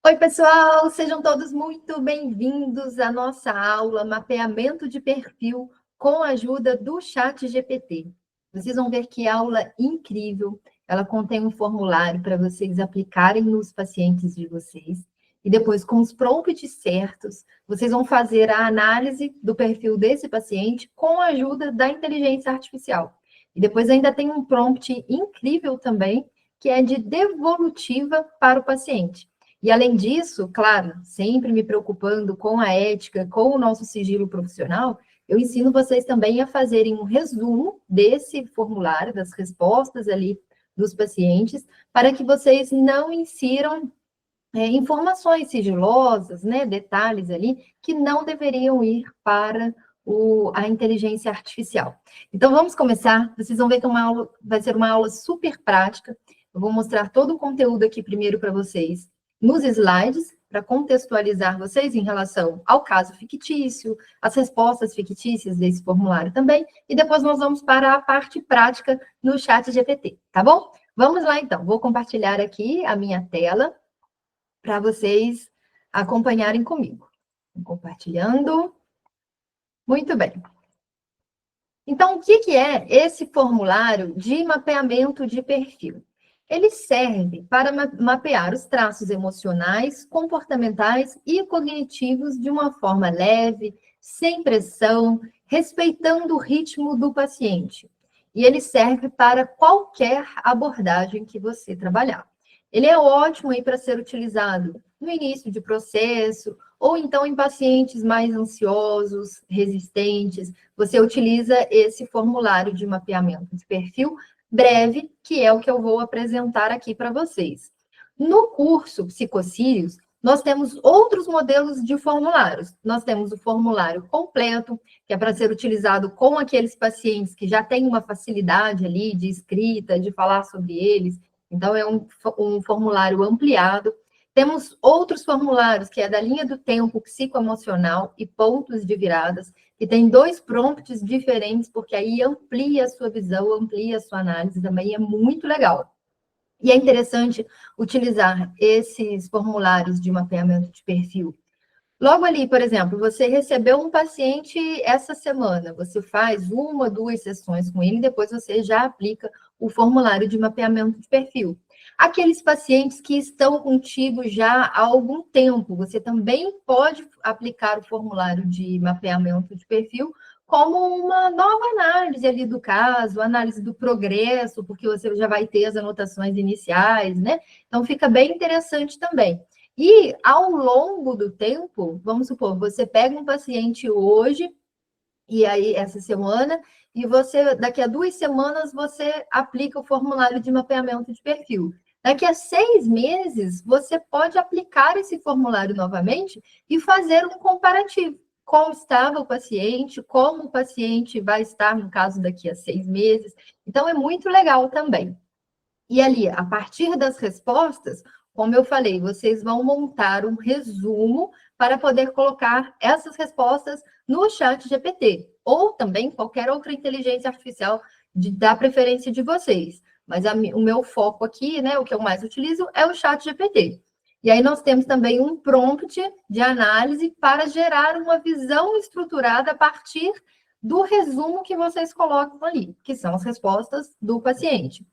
Oi, pessoal! Sejam todos muito bem-vindos à nossa aula Mapeamento de Perfil com a ajuda do ChatGPT. Vocês vão ver que aula incrível. Ela contém um formulário para vocês aplicarem nos pacientes de vocês. E depois, com os prompts certos, vocês vão fazer a análise do perfil desse paciente com a ajuda da inteligência artificial. E depois ainda tem um prompt incrível também, que é de devolutiva para o paciente. E, além disso, claro, sempre me preocupando com a ética, com o nosso sigilo profissional, eu ensino vocês também a fazerem um resumo desse formulário, das respostas ali dos pacientes, para que vocês não insiram informações sigilosas, né, detalhes ali, que não deveriam ir para a inteligência artificial. Então, vamos começar. Vocês vão ver que vai ser uma aula super prática. Eu vou mostrar todo o conteúdo aqui primeiro para vocês nos slides, para contextualizar vocês em relação ao caso fictício, as respostas fictícias desse formulário também, e depois nós vamos para a parte prática no chat GPT, tá bom? Vamos lá, então. Vou compartilhar aqui a minha tela para vocês acompanharem comigo. Compartilhando. Muito bem. Então, o que é esse formulário de mapeamento de perfil? Ele serve para mapear os traços emocionais, comportamentais e cognitivos de uma forma leve, sem pressão, respeitando o ritmo do paciente. E ele serve para qualquer abordagem que você trabalhar. Ele é ótimo para ser utilizado no início de processo, ou então em pacientes mais ansiosos, resistentes. Você utiliza esse formulário de mapeamento de perfil breve, que é o que eu vou apresentar aqui para vocês. No curso Psicocílios, nós temos outros modelos de formulários. Nós temos o formulário completo, que é para ser utilizado com aqueles pacientes que já têm uma facilidade ali de escrita, de falar sobre eles. Então, é um formulário ampliado. Temos outros formulários, que é da linha do tempo psicoemocional e pontos de viradas, que tem 2 prompts diferentes, porque aí amplia a sua visão, amplia a sua análise, também é muito legal. E é interessante utilizar esses formulários de mapeamento de perfil. Logo ali, por exemplo, você recebeu um paciente essa semana, você faz 1, 2 sessões com ele, depois você já aplica o formulário de mapeamento de perfil. Aqueles pacientes que estão contigo já há algum tempo, você também pode aplicar o formulário de mapeamento de perfil como uma nova análise ali do caso, análise do progresso, porque você já vai ter as anotações iniciais, né? Então, fica bem interessante também. E, ao longo do tempo, vamos supor, você pega um paciente hoje, e aí, essa semana, e você, daqui a 2 semanas, você aplica o formulário de mapeamento de perfil. Daqui a 6 meses, você pode aplicar esse formulário novamente e fazer um comparativo. Como estava o paciente, como o paciente vai estar, no caso, daqui a 6 meses. Então, é muito legal também. E ali, a partir das respostas, como eu falei, vocês vão montar um resumo para poder colocar essas respostas no chat GPT, ou também qualquer outra inteligência artificial da preferência de vocês. Mas o meu foco aqui, né, o que eu mais utilizo é o chat GPT. E aí nós temos também um prompt de análise para gerar uma visão estruturada a partir do resumo que vocês colocam ali, que são as respostas do paciente.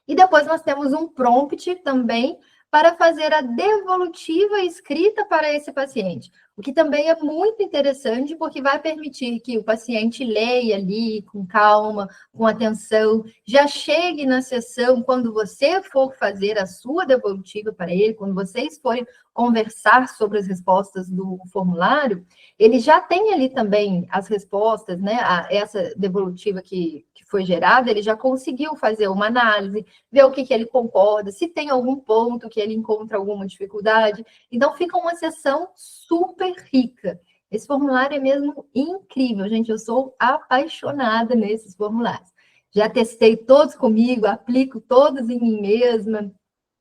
E depois nós temos um prompt também para fazer a devolutiva escrita para esse paciente, o que também é muito interessante, porque vai permitir que o paciente leia ali com calma, com atenção, já chegue na sessão, quando você for fazer a sua devolutiva para ele, quando vocês forem conversar sobre as respostas do formulário, ele já tem ali também as respostas, né? Essa devolutiva que foi gerada, ele já conseguiu fazer uma análise, ver o que ele concorda, se tem algum ponto que ele encontra alguma dificuldade. Então, fica uma sessão super rica. Esse formulário é mesmo incrível, gente. Eu sou apaixonada nesses formulários. Já testei todos comigo, aplico todos em mim mesma.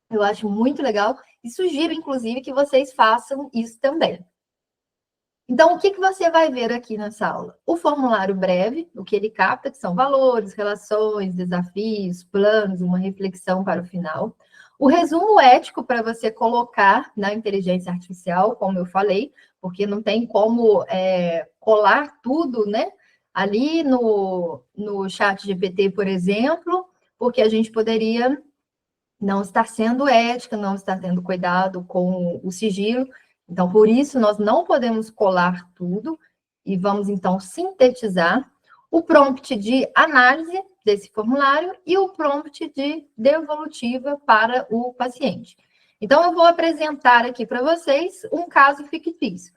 Eu acho muito legal e sugiro, inclusive, que vocês façam isso também. Então, o que você vai ver aqui nessa aula? O formulário breve, o que ele capta, que são valores, relações, desafios, planos, uma reflexão para o final. O resumo ético para você colocar na inteligência artificial, como eu falei, porque não tem como colar tudo, né? Ali no chat GPT, por exemplo, porque a gente poderia não estar sendo ética, não estar tendo cuidado com o sigilo. Então, por isso, nós não podemos colar tudo e vamos, então, sintetizar o prompt de análise desse formulário e o prompt de devolutiva para o paciente. Então, eu vou apresentar aqui para vocês um caso fictício,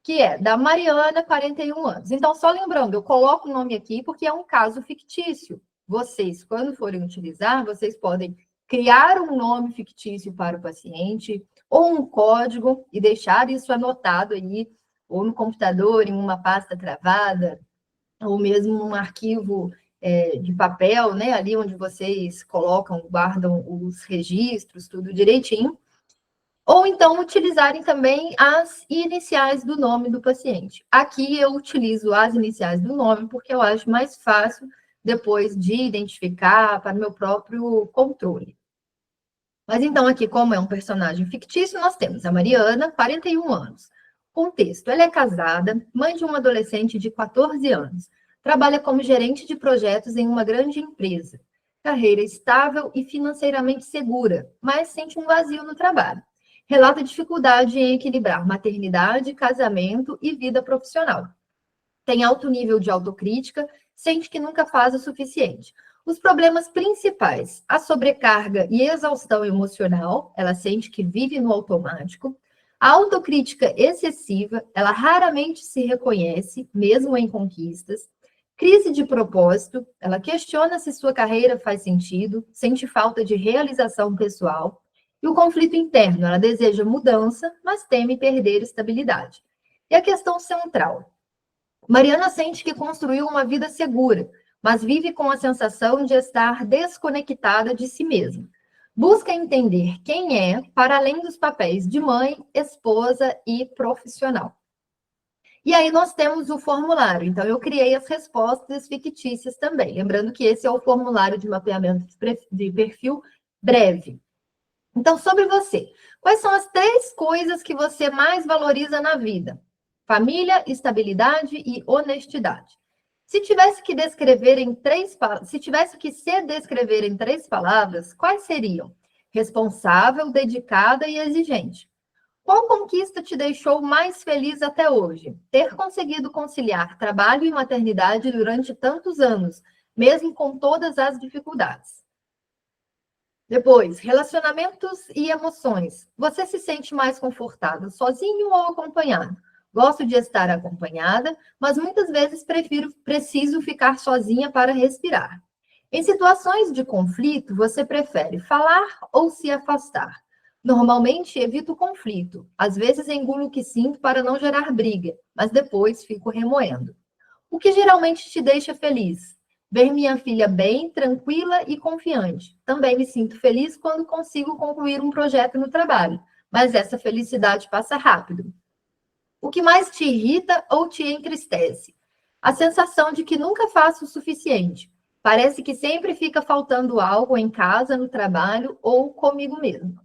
que é da Mariana, 41 anos. Então, só lembrando, eu coloco o nome aqui porque é um caso fictício. Vocês, quando forem utilizar, vocês podem criar um nome fictício para o paciente ou um código e deixar isso anotado aí, ou no computador, em uma pasta travada, ou mesmo num arquivo de papel, né? Ali onde vocês colocam, guardam os registros, tudo direitinho. Ou então utilizarem também as iniciais do nome do paciente. Aqui eu utilizo as iniciais do nome porque eu acho mais fácil depois de identificar para o meu próprio controle. Mas então aqui, como é um personagem fictício, nós temos a Mariana, 41 anos. Contexto: ela é casada, mãe de um adolescente de 14 anos. Trabalha como gerente de projetos em uma grande empresa. Carreira estável e financeiramente segura, mas sente um vazio no trabalho. Relata dificuldade em equilibrar maternidade, casamento e vida profissional. Tem alto nível de autocrítica, sente que nunca faz o suficiente. Os problemas principais: a sobrecarga e exaustão emocional, ela sente que vive no automático. A autocrítica excessiva, ela raramente se reconhece, mesmo em conquistas. Crise de propósito, ela questiona se sua carreira faz sentido, sente falta de realização pessoal. E o conflito interno, ela deseja mudança, mas teme perder estabilidade. E a questão central: Mariana sente que construiu uma vida segura, mas vive com a sensação de estar desconectada de si mesma. Busca entender quem é, para além dos papéis de mãe, esposa e profissional. E aí nós temos o formulário. Então, eu criei as respostas fictícias também. Lembrando que esse é o formulário de mapeamento de perfil breve. Então, sobre você, quais são as 3 coisas que você mais valoriza na vida? Família, estabilidade e honestidade. Se tivesse que descrever em 3, se tivesse que se descrever em 3 palavras, quais seriam? Responsável, dedicada e exigente. Qual conquista te deixou mais feliz até hoje? Ter conseguido conciliar trabalho e maternidade durante tantos anos, mesmo com todas as dificuldades. Depois, relacionamentos e emoções. Você se sente mais confortável sozinho ou acompanhado? Gosto de estar acompanhada, mas muitas vezes preciso ficar sozinha para respirar. Em situações de conflito, você prefere falar ou se afastar? Normalmente evito o conflito. Às vezes engulo o que sinto para não gerar briga, mas depois fico remoendo. O que geralmente te deixa feliz? Ver minha filha bem, tranquila e confiante. Também me sinto feliz quando consigo concluir um projeto no trabalho, mas essa felicidade passa rápido. O que mais te irrita ou te entristece? A sensação de que nunca faço o suficiente. Parece que sempre fica faltando algo em casa, no trabalho ou comigo mesmo.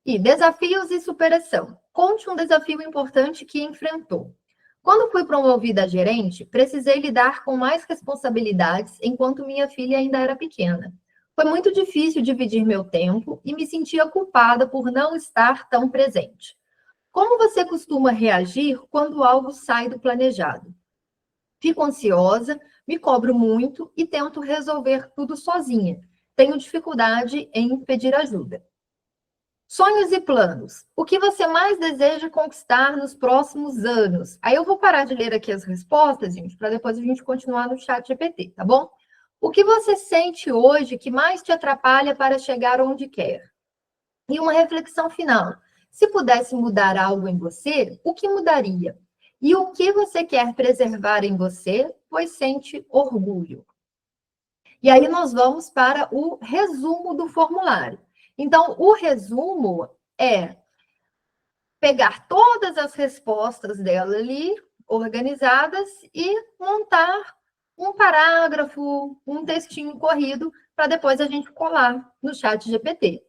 E desafios e superação. Conte um desafio importante que enfrentou. Quando fui promovida a gerente, precisei lidar com mais responsabilidades enquanto minha filha ainda era pequena. Foi muito difícil dividir meu tempo e me sentia culpada por não estar tão presente. Como você costuma reagir quando algo sai do planejado? Fico ansiosa, me cobro muito e tento resolver tudo sozinha. Tenho dificuldade em pedir ajuda. Sonhos e planos. O que você mais deseja conquistar nos próximos anos? Aí eu vou parar de ler aqui as respostas, gente, para depois a gente continuar no chat GPT, tá bom? O que você sente hoje que mais te atrapalha para chegar onde quer? E uma reflexão final. Se pudesse mudar algo em você, o que mudaria? E o que você quer preservar em você, pois sente orgulho? E aí nós vamos para o resumo do formulário. Então, o resumo é pegar todas as respostas dela ali, organizadas, e montar um parágrafo, um textinho corrido, para depois a gente colar no chat GPT.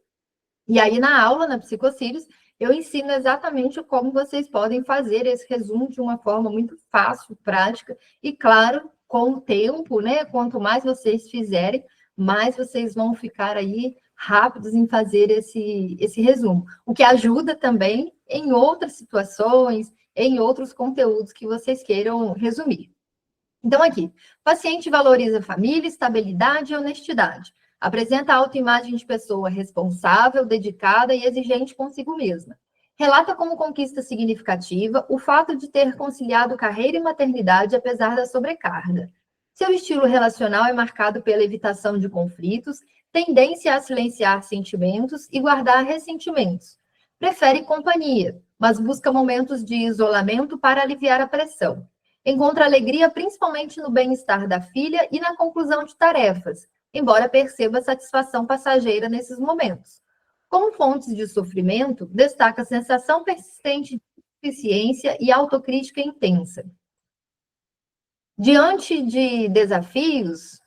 E aí, na aula, na Psicocílios, eu ensino exatamente como vocês podem fazer esse resumo de uma forma muito fácil, prática, e claro, com o tempo, né? Quanto mais vocês fizerem, mais vocês vão ficar aí rápidos em fazer esse resumo. O que ajuda também em outras situações, em outros conteúdos que vocês queiram resumir. Então, aqui, paciente valoriza família, estabilidade e honestidade. Apresenta autoimagem de pessoa responsável, dedicada e exigente consigo mesma. Relata como conquista significativa o fato de ter conciliado carreira e maternidade apesar da sobrecarga. Seu estilo relacional é marcado pela evitação de conflitos, tendência a silenciar sentimentos e guardar ressentimentos. Prefere companhia, mas busca momentos de isolamento para aliviar a pressão. Encontra alegria principalmente no bem-estar da filha e na conclusão de tarefas, embora perceba satisfação passageira nesses momentos. Como fontes de sofrimento, destaca a sensação persistente de insuficiência e autocrítica intensa. Diante de desafios,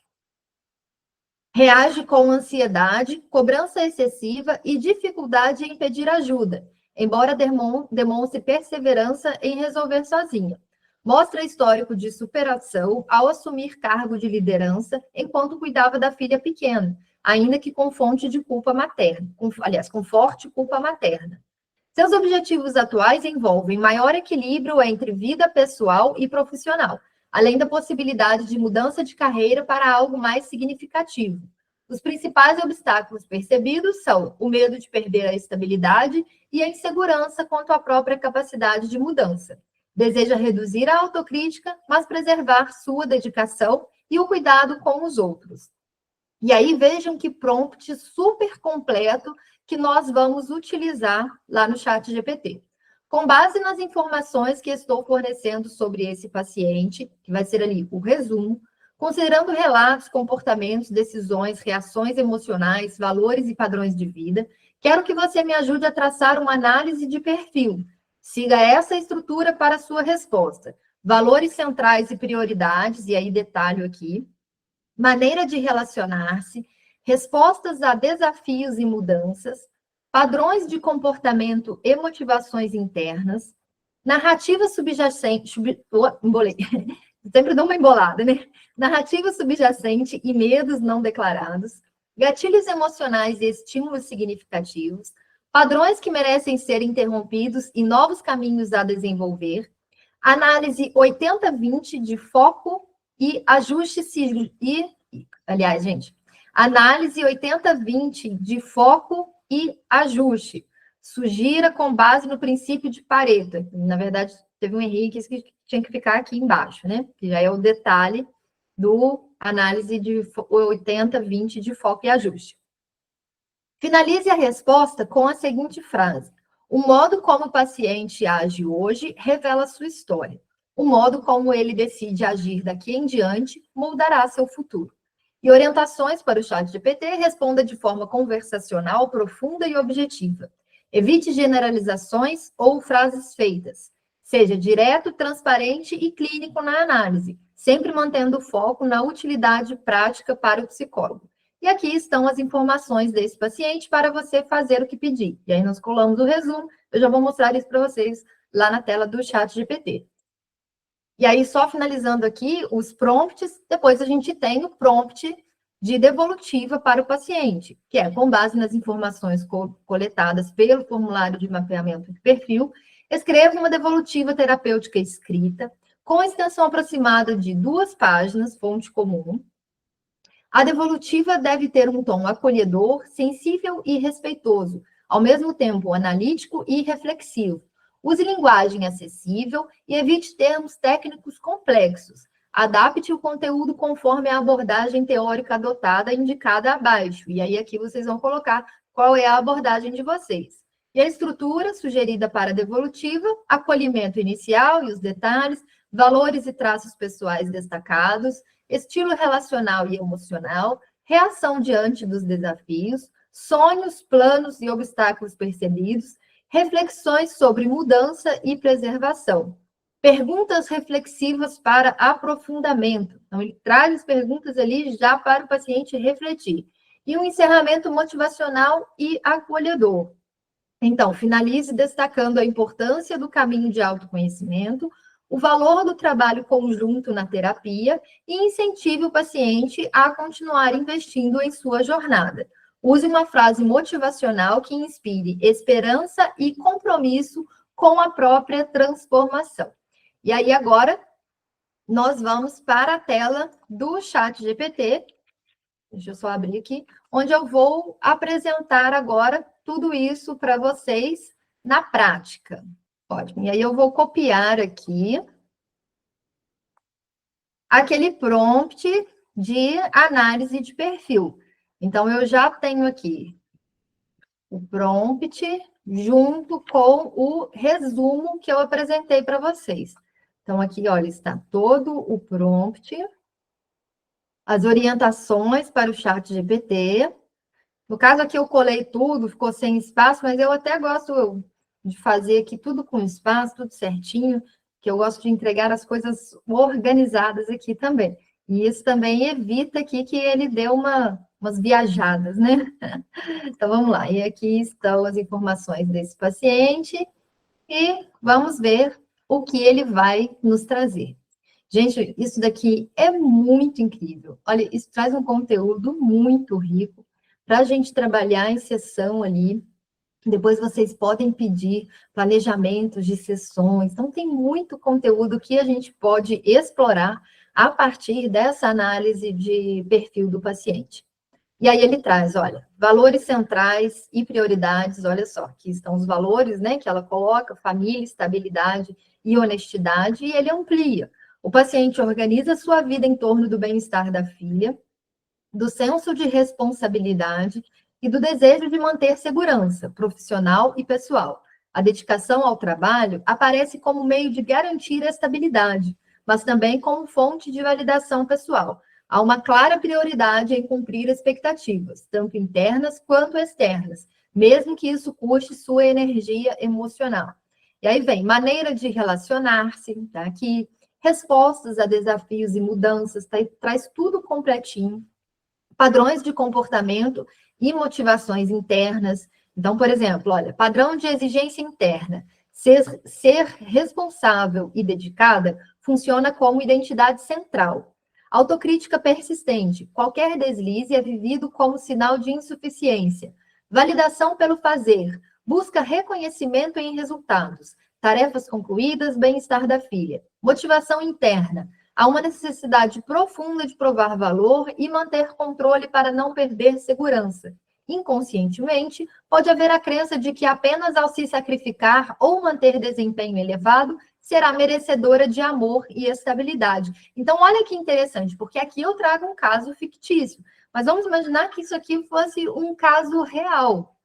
reage com ansiedade, cobrança excessiva e dificuldade em pedir ajuda, embora demonstre perseverança em resolver sozinha. Mostra histórico de superação ao assumir cargo de liderança enquanto cuidava da filha pequena, ainda que com fonte de culpa materna, com forte culpa materna. Seus objetivos atuais envolvem maior equilíbrio entre vida pessoal e profissional, além da possibilidade de mudança de carreira para algo mais significativo. Os principais obstáculos percebidos são o medo de perder a estabilidade e a insegurança quanto à própria capacidade de mudança. Deseja reduzir a autocrítica, mas preservar sua dedicação e o cuidado com os outros. E aí vejam que prompt super completo que nós vamos utilizar lá no chat GPT. Com base nas informações que estou fornecendo sobre esse paciente, que vai ser ali o resumo, considerando relatos, comportamentos, decisões, reações emocionais, valores e padrões de vida, quero que você me ajude a traçar uma análise de perfil. Siga essa estrutura para a sua resposta. Valores centrais e prioridades, e aí detalho aqui. Maneira de relacionar-se, respostas a desafios e mudanças, padrões de comportamento e motivações internas, narrativa subjacente, sempre dou uma embolada, né? Narrativa subjacente e medos não declarados, gatilhos emocionais e estímulos significativos, padrões que merecem ser interrompidos e novos caminhos a desenvolver, análise 80-20 de foco e ajuste aliás, gente, análise 80-20 de foco e ajuste. Sugira com base no princípio de Pareto. Na verdade, teve um Henrique que tinha que ficar aqui embaixo, né? Que já é o detalhe do análise de 80-20 de foco e ajuste. Finalize a resposta com a seguinte frase: o modo como o paciente age hoje revela sua história. O modo como ele decide agir daqui em diante moldará seu futuro. E orientações para o chat GPT: responda de forma conversacional, profunda e objetiva. Evite generalizações ou frases feitas. Seja direto, transparente e clínico na análise, sempre mantendo o foco na utilidade prática para o psicólogo. E aqui estão as informações desse paciente para você fazer o que pedir. E aí nós colamos o resumo, eu já vou mostrar isso para vocês lá na tela do chat GPT. E aí, só finalizando aqui, os prompts, depois a gente tem o prompt de devolutiva para o paciente, que é com base nas informações coletadas pelo formulário de mapeamento de perfil, escreva uma devolutiva terapêutica escrita, com extensão aproximada de 2 páginas, fonte comum. A devolutiva deve ter um tom acolhedor, sensível e respeitoso, ao mesmo tempo analítico e reflexivo. Use linguagem acessível e evite termos técnicos complexos. Adapte o conteúdo conforme a abordagem teórica adotada indicada abaixo. E aí aqui vocês vão colocar qual é a abordagem de vocês. E a estrutura sugerida para a devolutiva: acolhimento inicial e os detalhes, valores e traços pessoais destacados, estilo relacional e emocional, reação diante dos desafios, sonhos, planos e obstáculos percebidos, reflexões sobre mudança e preservação. Perguntas reflexivas para aprofundamento. Então, ele traz as perguntas ali já para o paciente refletir. e um encerramento motivacional e acolhedor. Então, finalize destacando a importância do caminho de autoconhecimento, o valor do trabalho conjunto na terapia e incentive o paciente a continuar investindo em sua jornada. Use uma frase motivacional que inspire esperança e compromisso com a própria transformação. E aí, agora, nós vamos para a tela do ChatGPT. Deixa eu só abrir aqui, onde eu vou apresentar agora tudo isso para vocês na prática. Ótimo. E aí eu vou copiar aqui aquele prompt de análise de perfil. Então, eu já tenho aqui o prompt junto com o resumo que eu apresentei para vocês. Então, aqui, olha, está todo o prompt, as orientações para o ChatGPT. No caso aqui eu colei tudo, ficou sem espaço, mas eu até gosto de fazer aqui tudo com espaço, tudo certinho, que eu gosto de entregar as coisas organizadas aqui também. E isso também evita aqui que ele dê umas viajadas, né? Então, vamos lá. E aqui estão as informações desse paciente e vamos ver o que ele vai nos trazer. Gente, isso daqui é muito incrível. Olha, isso traz um conteúdo muito rico para a gente trabalhar em sessão ali. Depois vocês podem pedir planejamentos de sessões. Então, tem muito conteúdo que a gente pode explorar a partir dessa análise de perfil do paciente. E aí ele traz, olha, valores centrais e prioridades, olha só, aqui estão os valores, né, que ela coloca, família, estabilidade e honestidade, e ele amplia. O paciente organiza sua vida em torno do bem-estar da filha, do senso de responsabilidade e do desejo de manter segurança profissional e pessoal. A dedicação ao trabalho aparece como meio de garantir a estabilidade, mas também como fonte de validação pessoal. Há uma clara prioridade em cumprir expectativas, tanto internas quanto externas, mesmo que isso custe sua energia emocional. E aí vem maneira de relacionar-se, tá aqui, respostas a desafios e mudanças, tá? Traz tudo completinho. Padrões de comportamento e motivações internas. Então, por exemplo, olha, padrão de exigência interna. Ser responsável e dedicada funciona como identidade central. Autocrítica persistente. Qualquer deslize é vivido como sinal de insuficiência. Validação pelo fazer. Busca reconhecimento em resultados. Tarefas concluídas, bem-estar da filha. Motivação interna. Há uma necessidade profunda de provar valor e manter controle para não perder segurança. Inconscientemente, pode haver a crença de que apenas ao se sacrificar ou manter desempenho elevado, será merecedora de amor e estabilidade. Então, olha que interessante, porque aqui eu trago um caso fictício, mas vamos imaginar que isso aqui fosse um caso real.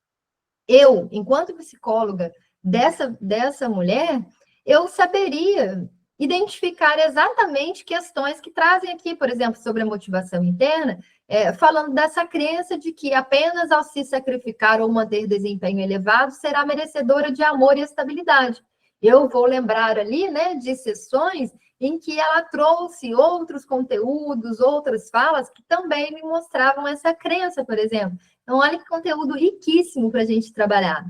Eu, enquanto psicóloga dessa mulher, eu saberia identificar exatamente questões que trazem aqui, por exemplo, sobre a motivação interna, falando dessa crença de que apenas ao se sacrificar ou manter desempenho elevado, será merecedora de amor e estabilidade. Eu vou lembrar ali, né, de sessões em que ela trouxe outros conteúdos, outras falas que também me mostravam essa crença, por exemplo. Então, olha que conteúdo riquíssimo para a gente trabalhar.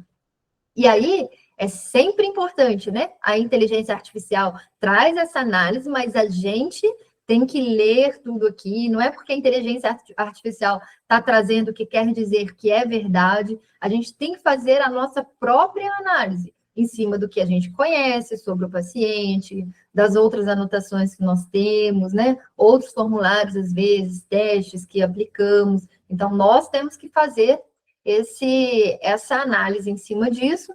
E aí, é sempre importante, né? A inteligência artificial traz essa análise, mas a gente tem que ler tudo aqui. Não é porque a inteligência artificial está trazendo o que quer dizer que é verdade. A gente tem que fazer a nossa própria análise em cima do que a gente conhece sobre o paciente, das outras anotações que nós temos, né? Outros formulários, às vezes, testes que aplicamos. Então, nós temos que fazer essa análise em cima disso,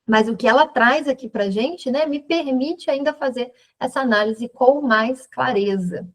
mas o que ela traz aqui para a gente, né, me permite ainda fazer essa análise com mais clareza.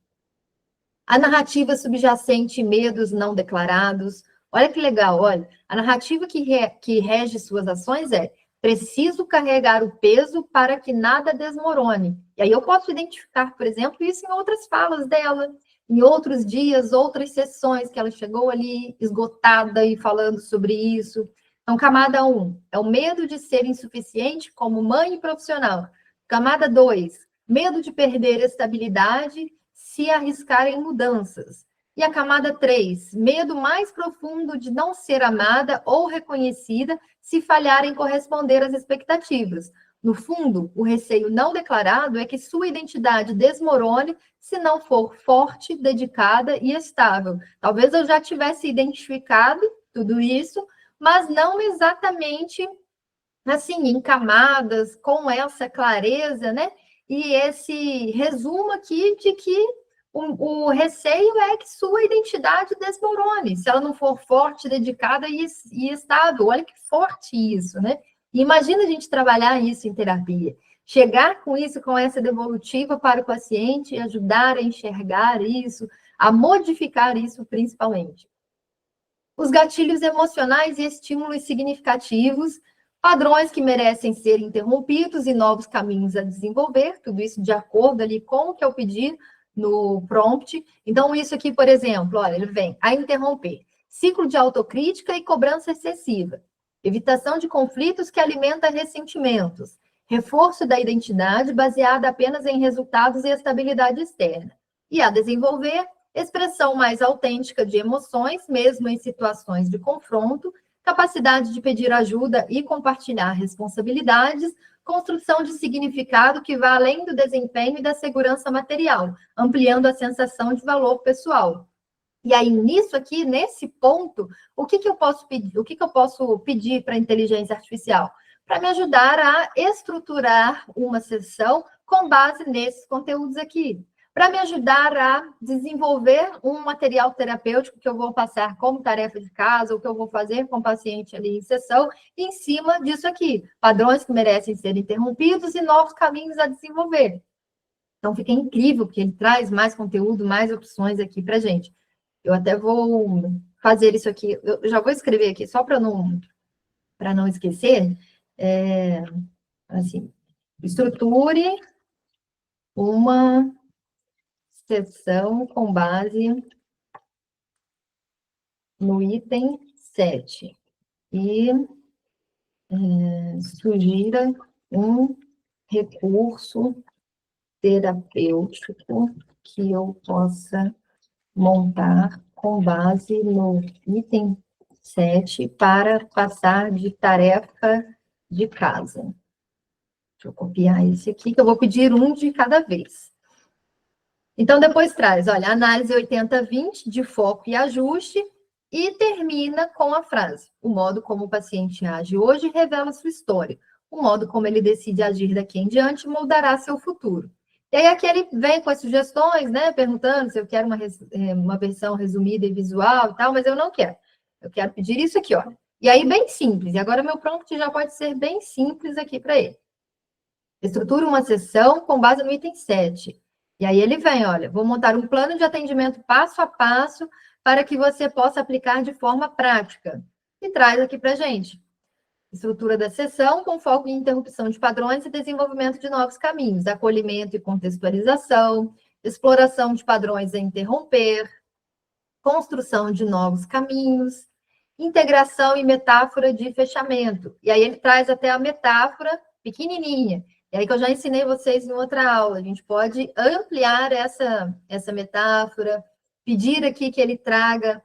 A narrativa subjacente, medos não declarados. Olha que legal, olha. A narrativa que rege suas ações é: preciso carregar o peso para que nada desmorone. E aí eu posso identificar, por exemplo, isso em outras falas dela, em outros dias, outras sessões que ela chegou ali esgotada e falando sobre isso. Então, camada 1, é o medo de ser insuficiente como mãe e profissional. Camada 2, medo de perder a estabilidade se arriscar em mudanças. E a camada 3, medo mais profundo de não ser amada ou reconhecida se falhar em corresponder às expectativas. No fundo, o receio não declarado é que sua identidade desmorone se não for forte, dedicada e estável. Talvez eu já tivesse identificado tudo isso, mas não exatamente assim, em camadas, com essa clareza, né? E esse resumo aqui de que o receio é que sua identidade desmorone, se ela não for forte, dedicada e estável. Olha que forte isso, né? E imagina a gente trabalhar isso em terapia. Chegar com isso, com essa devolutiva para o paciente e ajudar a enxergar isso, a modificar isso principalmente. Os gatilhos emocionais e estímulos significativos, padrões que merecem ser interrompidos e novos caminhos a desenvolver, tudo isso de acordo ali com o que eu pedi no prompt. Então, isso aqui, por exemplo, olha, ele vem a interromper. Ciclo de autocrítica e cobrança excessiva. Evitação de conflitos que alimenta ressentimentos. Reforço da identidade baseada apenas em resultados e estabilidade externa. E a desenvolver expressão mais autêntica de emoções, mesmo em situações de confronto, capacidade de pedir ajuda e compartilhar responsabilidades, construção de significado que vá além do desempenho e da segurança material, ampliando a sensação de valor pessoal. E aí, nisso aqui, nesse ponto, o que eu posso pedir? O que eu posso pedir para a inteligência artificial? Para me ajudar a estruturar uma sessão com base nesses conteúdos aqui, para me ajudar a desenvolver um material terapêutico que eu vou passar como tarefa de casa, ou que eu vou fazer com o paciente ali em sessão, em cima disso aqui. Padrões que merecem ser interrompidos e novos caminhos a desenvolver. Então, fica incrível, porque ele traz mais conteúdo, mais opções aqui para a gente. Eu até vou fazer isso aqui, eu já vou escrever aqui, só para não esquecer, assim, estruture uma sessão com base no item 7 e sugira um recurso terapêutico que eu possa montar com base no item 7 para passar de tarefa de casa. Deixa eu copiar esse aqui, que eu vou pedir um de cada vez. Então, depois traz, olha, análise 80-20 de foco e ajuste e termina com a frase: o modo como o paciente age hoje revela sua história. O modo como ele decide agir daqui em diante moldará seu futuro. E aí aqui ele vem com as sugestões, né, perguntando se eu quero uma versão resumida e visual e tal, mas eu não quero. Eu quero pedir isso aqui, ó. E aí bem simples. E agora meu prompt já pode ser bem simples aqui para ele. Estrutura uma sessão com base no item 7. E aí ele vem, olha, vou montar um plano de atendimento passo a passo para que você possa aplicar de forma prática. E traz aqui para a gente. Estrutura da sessão com foco em interrupção de padrões e desenvolvimento de novos caminhos, acolhimento e contextualização, exploração de padrões a interromper, construção de novos caminhos, integração e metáfora de fechamento. E aí ele traz até a metáfora pequenininha. E aí que eu já ensinei vocês em outra aula. A gente pode ampliar essa metáfora, pedir aqui que ele traga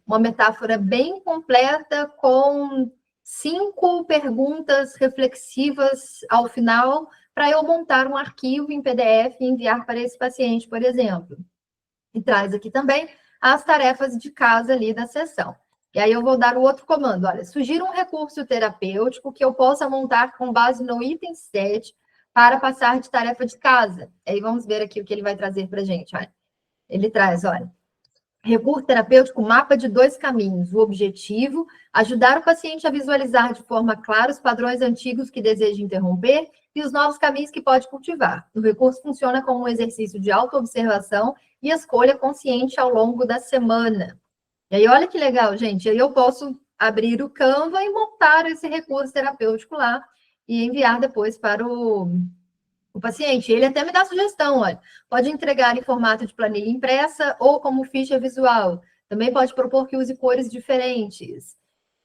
uma metáfora bem completa com 5 perguntas reflexivas ao final para eu montar um arquivo em PDF e enviar para esse paciente, por exemplo. E traz aqui também as tarefas de casa ali da sessão. E aí eu vou dar o outro comando, olha, sugira um recurso terapêutico que eu possa montar com base no item 7 para passar de tarefa de casa. E aí vamos ver aqui o que ele vai trazer para a gente, olha. Ele traz, olha, recurso terapêutico, mapa de 2 caminhos. O objetivo, ajudar o paciente a visualizar de forma clara os padrões antigos que deseja interromper e os novos caminhos que pode cultivar. O recurso funciona como um exercício de autoobservação e escolha consciente ao longo da semana. E aí, olha que legal, gente. Aí eu posso abrir o Canva e montar esse recurso terapêutico lá e enviar depois para o paciente. Ele até me dá sugestão, olha, pode entregar em formato de planilha impressa ou como ficha visual. Também pode propor que use cores diferentes.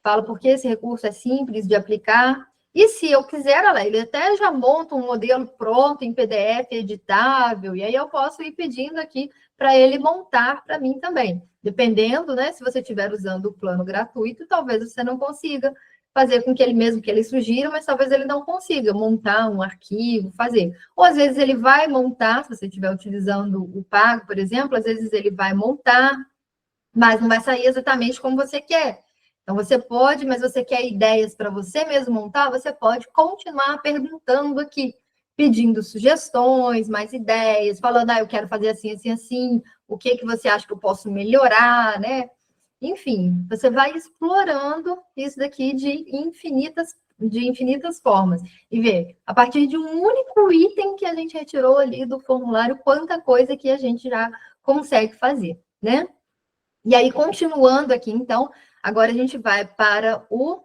Fala porque esse recurso é simples de aplicar E se eu quiser, olha lá, ele até já monta um modelo pronto em PDF, editável, e aí eu posso ir pedindo aqui para ele montar para mim também. Dependendo, né? Se você estiver usando o plano gratuito, talvez você não consiga fazer com que ele mesmo que ele sugira, mas talvez ele não consiga montar um arquivo, fazer. Ou às vezes ele vai montar, se você estiver utilizando o pago, por exemplo, às vezes ele vai montar, mas não vai sair exatamente como você quer. Então, você pode, mas você quer ideias para você mesmo montar, você pode continuar perguntando aqui, pedindo sugestões, mais ideias, falando, eu quero fazer assim, assim, assim, o que que você acha que eu posso melhorar, né? Enfim, você vai explorando isso daqui de infinitas formas. E ver, a partir de um único item que a gente retirou ali do formulário, quanta coisa que a gente já consegue fazer, né? E aí, continuando aqui, então, agora a gente vai para o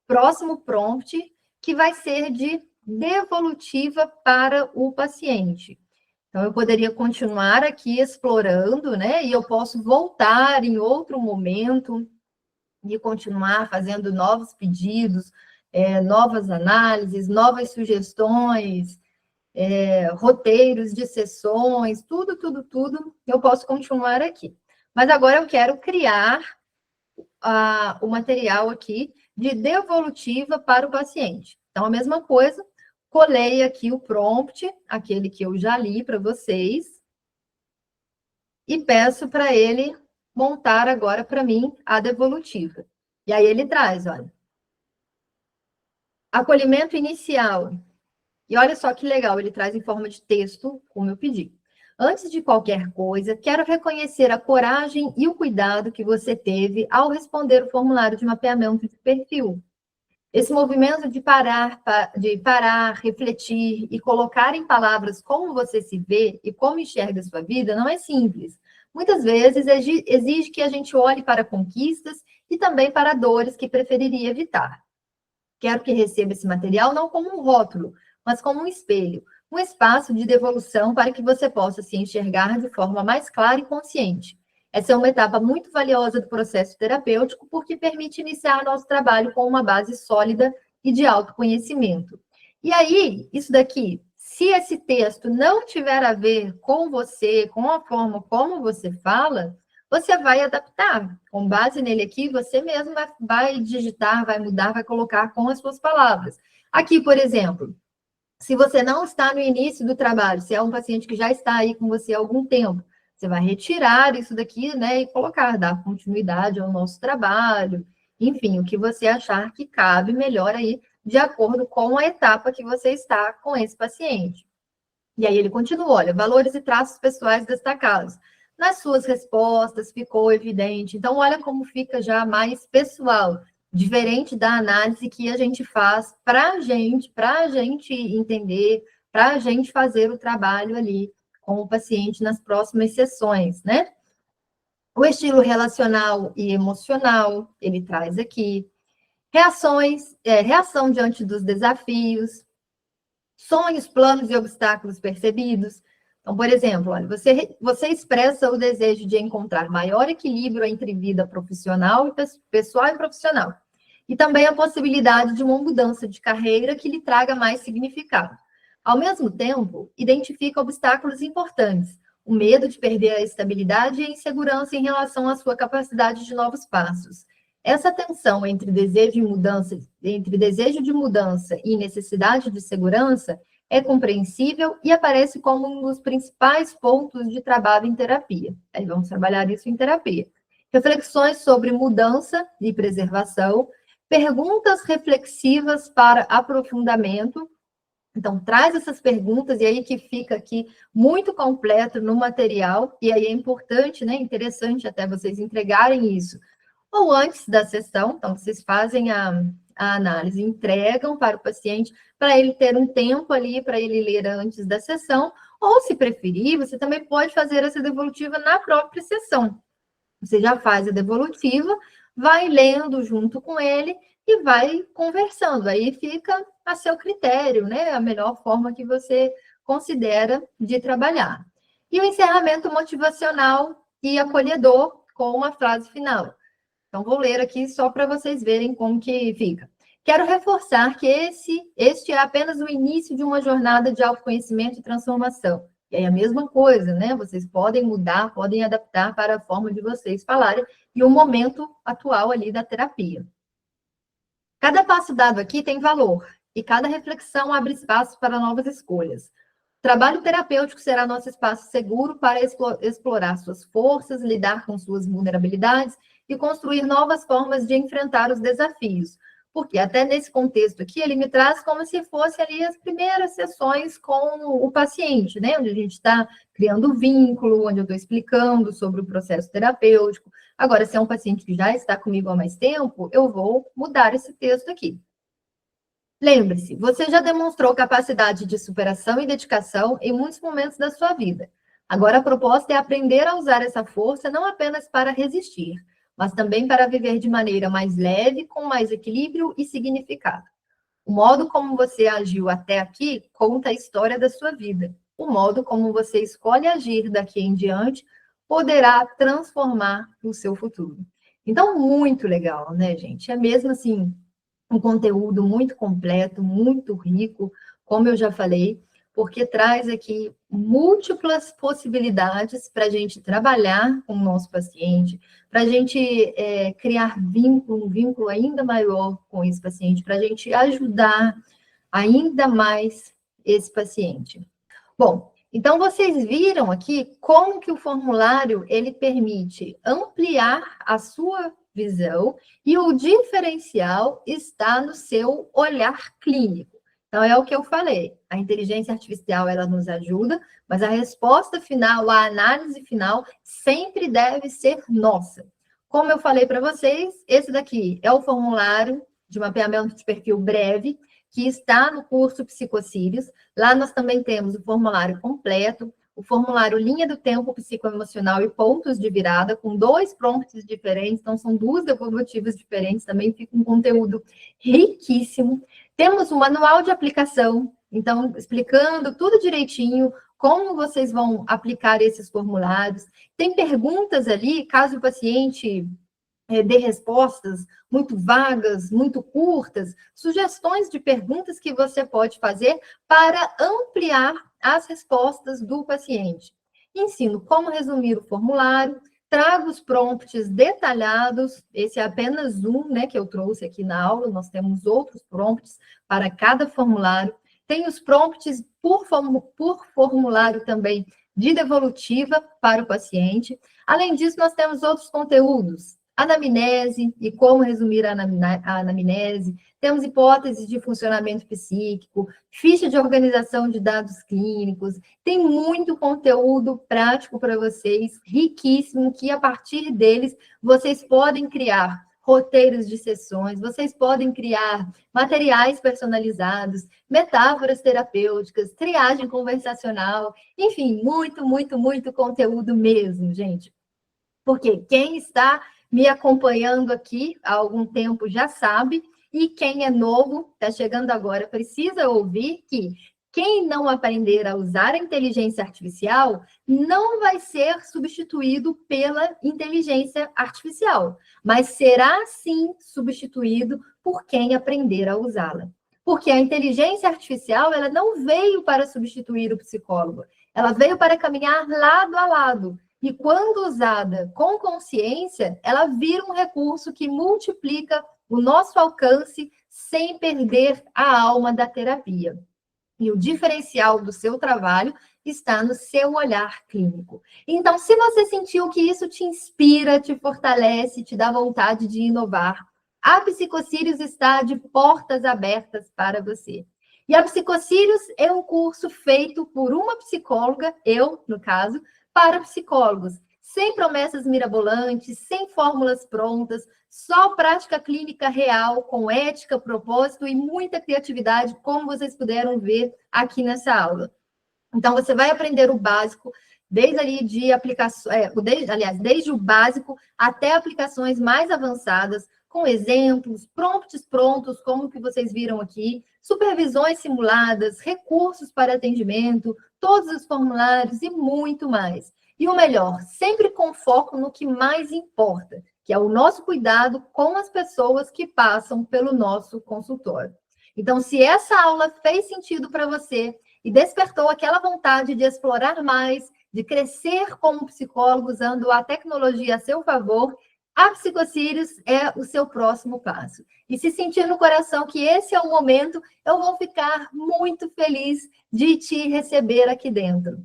próximo prompt, que vai ser de devolutiva para o paciente. Então, eu poderia continuar aqui explorando, né? E eu posso voltar em outro momento e continuar fazendo novos pedidos, novas análises, novas sugestões, roteiros de sessões, tudo, eu posso continuar aqui. Mas agora eu quero criar o material aqui de devolutiva para o paciente. Então, a mesma coisa, colei aqui o prompt, aquele que eu já li para vocês, e peço para ele montar agora para mim a devolutiva. E aí ele traz, olha, acolhimento inicial. E olha só que legal, ele traz em forma de texto, como eu pedi. Antes de qualquer coisa, quero reconhecer a coragem e o cuidado que você teve ao responder o formulário de mapeamento de perfil. Esse movimento de parar, refletir e colocar em palavras como você se vê e como enxerga a sua vida não é simples. Muitas vezes exige que a gente olhe para conquistas e também para dores que preferiria evitar. Quero que receba esse material não como um rótulo, mas como um espelho, um espaço de devolução para que você possa se enxergar de forma mais clara e consciente. Essa é uma etapa muito valiosa do processo terapêutico, porque permite iniciar nosso trabalho com uma base sólida e de autoconhecimento. E aí, isso daqui, se esse texto não tiver a ver com você, com a forma como você fala, você vai adaptar. Com base nele aqui, você mesmo vai digitar, vai mudar, vai colocar com as suas palavras. Aqui, por exemplo, se você não está no início do trabalho, se é um paciente que já está aí com você há algum tempo, você vai retirar isso daqui, né, e colocar, dar continuidade ao nosso trabalho, enfim, o que você achar que cabe melhor aí, de acordo com a etapa que você está com esse paciente. E aí ele continua, olha, valores e traços pessoais destacados. Nas suas respostas ficou evidente. Então, olha como fica já mais pessoal, diferente da análise que a gente faz para a gente entender, para a gente fazer o trabalho ali com o paciente nas próximas sessões, né? O estilo relacional e emocional, ele traz aqui. Reação diante dos desafios, sonhos, planos e obstáculos percebidos. Então, por exemplo, olha, você expressa o desejo de encontrar maior equilíbrio entre vida profissional, pessoal e profissional. E também a possibilidade de uma mudança de carreira que lhe traga mais significado. Ao mesmo tempo, identifica obstáculos importantes, o medo de perder a estabilidade e a insegurança em relação à sua capacidade de novos passos. Essa tensão entre desejo de mudança e necessidade de segurança é compreensível e aparece como um dos principais pontos de trabalho em terapia. Aí vamos trabalhar isso em terapia. Reflexões sobre mudança e preservação, perguntas reflexivas para aprofundamento. Então, traz essas perguntas, e aí que fica aqui muito completo no material, e aí é importante, né, interessante até vocês entregarem isso ou antes da sessão, então vocês fazem a análise, entregam para o paciente, para ele ter um tempo ali, para ele ler antes da sessão, ou se preferir, você também pode fazer essa devolutiva na própria sessão. Você já faz a devolutiva, vai lendo junto com ele e vai conversando. Aí fica a seu critério, né? A melhor forma que você considera de trabalhar. E o encerramento motivacional e acolhedor com uma frase final. Então, vou ler aqui só para vocês verem como que fica. Quero reforçar que este é apenas o início de uma jornada de autoconhecimento e transformação. E aí a mesma coisa, né? Vocês podem mudar, podem adaptar para a forma de vocês falarem e o momento atual ali da terapia. Cada passo dado aqui tem valor e cada reflexão abre espaço para novas escolhas. O trabalho terapêutico será nosso espaço seguro para explorar suas forças, lidar com suas vulnerabilidades e construir novas formas de enfrentar os desafios. Porque até nesse contexto aqui, ele me traz como se fosse ali as primeiras sessões com o paciente, né? Onde a gente está criando vínculo, onde eu estou explicando sobre o processo terapêutico. Agora, se é um paciente que já está comigo há mais tempo, eu vou mudar esse texto aqui. Lembre-se, você já demonstrou capacidade de superação e dedicação em muitos momentos da sua vida. Agora a proposta é aprender a usar essa força não apenas para resistir, mas também para viver de maneira mais leve, com mais equilíbrio e significado. O modo como você agiu até aqui conta a história da sua vida. O modo como você escolhe agir daqui em diante poderá transformar o seu futuro. Então, muito legal, né, gente? É mesmo assim, um conteúdo muito completo, muito rico, como eu já falei, porque traz aqui múltiplas possibilidades para a gente trabalhar com o nosso paciente, para a gente criar um vínculo ainda maior com esse paciente, para a gente ajudar ainda mais esse paciente. Bom, então vocês viram aqui como que o formulário ele permite ampliar a sua visão e o diferencial está no seu olhar clínico. Então é o que eu falei, a inteligência artificial ela nos ajuda, mas a resposta final, a análise final sempre deve ser nossa. Como eu falei para vocês, esse daqui é o formulário de mapeamento de perfil breve, que está no curso Psicocílios. Lá nós também temos o formulário completo, o formulário Linha do Tempo Psicoemocional e Pontos de Virada, com 2 prompts diferentes, então são 2 devolutivas diferentes, também fica um conteúdo riquíssimo. Temos um manual de aplicação, então explicando tudo direitinho, como vocês vão aplicar esses formulários. Tem perguntas ali, caso o paciente dê respostas muito vagas, muito curtas, sugestões de perguntas que você pode fazer para ampliar as respostas do paciente. Ensino como resumir o formulário, trago os prompts detalhados, esse é apenas um, né, que eu trouxe aqui na aula, nós temos outros prompts para cada formulário, tem os prompts por formulário também de devolutiva para o paciente. Além disso, nós temos outros conteúdos, anamnese e como resumir a anamnese, temos hipóteses de funcionamento psíquico, ficha de organização de dados clínicos, tem muito conteúdo prático para vocês, riquíssimo, que a partir deles vocês podem criar roteiros de sessões, vocês podem criar materiais personalizados, metáforas terapêuticas, triagem conversacional, enfim, muito conteúdo mesmo, gente. Porque quem está me acompanhando aqui há algum tempo já sabe, e quem é novo, está chegando agora, precisa ouvir que quem não aprender a usar a inteligência artificial não vai ser substituído pela inteligência artificial, mas será sim substituído por quem aprender a usá-la. Porque a inteligência artificial, ela não veio para substituir o psicólogo, ela veio para caminhar lado a lado. E quando usada com consciência, ela vira um recurso que multiplica o nosso alcance sem perder a alma da terapia. E o diferencial do seu trabalho está no seu olhar clínico. Então, se você sentiu que isso te inspira, te fortalece, te dá vontade de inovar, a Psicocílios está de portas abertas para você. E a Psicocílios é um curso feito por uma psicóloga, eu, no caso, para psicólogos, sem promessas mirabolantes, sem fórmulas prontas, só prática clínica real, com ética, propósito e muita criatividade, como vocês puderam ver aqui nessa aula. Então, você vai aprender o básico, desde ali de aplicações, desde o básico até aplicações mais avançadas, com exemplos, prompts prontos, como que vocês viram aqui, supervisões simuladas, recursos para atendimento, todos os formulários e muito mais. E o melhor, sempre com foco no que mais importa, que é o nosso cuidado com as pessoas que passam pelo nosso consultório. Então, se essa aula fez sentido para você e despertou aquela vontade de explorar mais, de crescer como psicólogo usando a tecnologia a seu favor, a Psicocírios é o seu próximo passo. E se sentir no coração que esse é o momento, eu vou ficar muito feliz de te receber aqui dentro.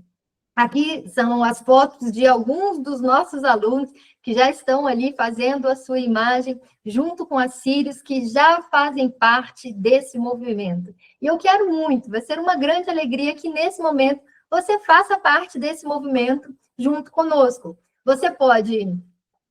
Aqui são as fotos de alguns dos nossos alunos que já estão ali fazendo a sua imagem, junto com as Sírios, que já fazem parte desse movimento. E eu quero muito, vai ser uma grande alegria que nesse momento você faça parte desse movimento junto conosco. Você pode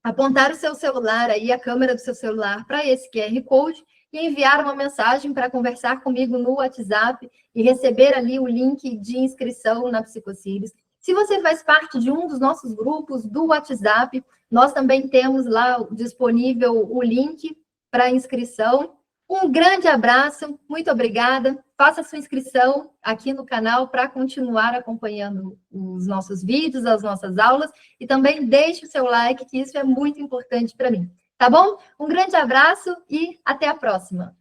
apontar o seu celular aí, a câmera do seu celular, para esse QR Code e enviar uma mensagem para conversar comigo no WhatsApp e receber ali o link de inscrição na Psicocírios. Se você faz parte de um dos nossos grupos do WhatsApp, nós também temos lá disponível o link para inscrição. Um grande abraço, muito obrigada. Faça sua inscrição aqui no canal para continuar acompanhando os nossos vídeos, as nossas aulas, e também deixe o seu like, que isso é muito importante para mim. Tá bom? Um grande abraço e até a próxima.